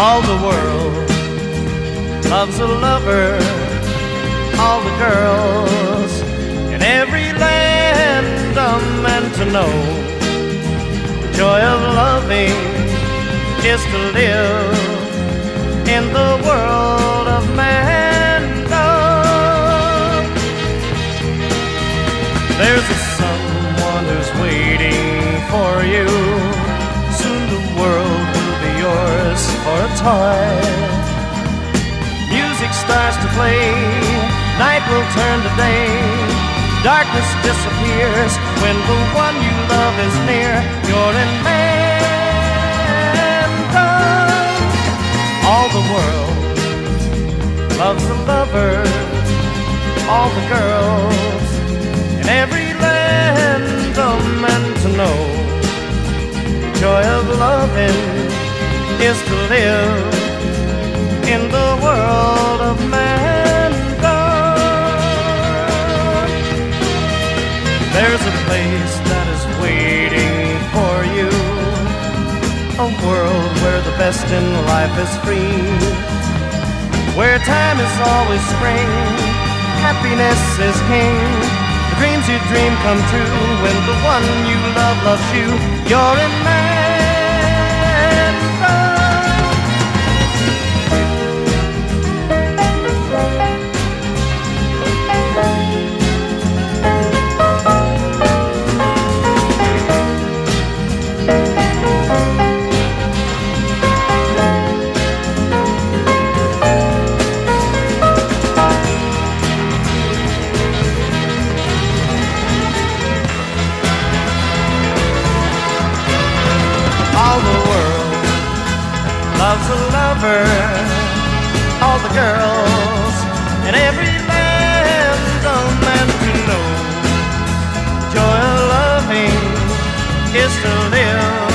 All the world loves a lover. All the girls in every land are meant to know. The joy of loving is to live in the world of man-love. There's a someone who's waiting for you. Soon the world will be yours for a time. Music starts to play, night will turn to day. Darkness disappears when the one you love is near. You're in man-love. All the world loves a lover. All the girls in every land are meant to know. The joy of loving is to live in the world of man-love. There's a place that is waiting for you, a world where the best in life is free, where time is always spring, happiness is king. The dreams you dream come true when the one you love loves you. You're in man-love. All the world loves a lover. All the girls in every land are meant to know. Joy of loving is to live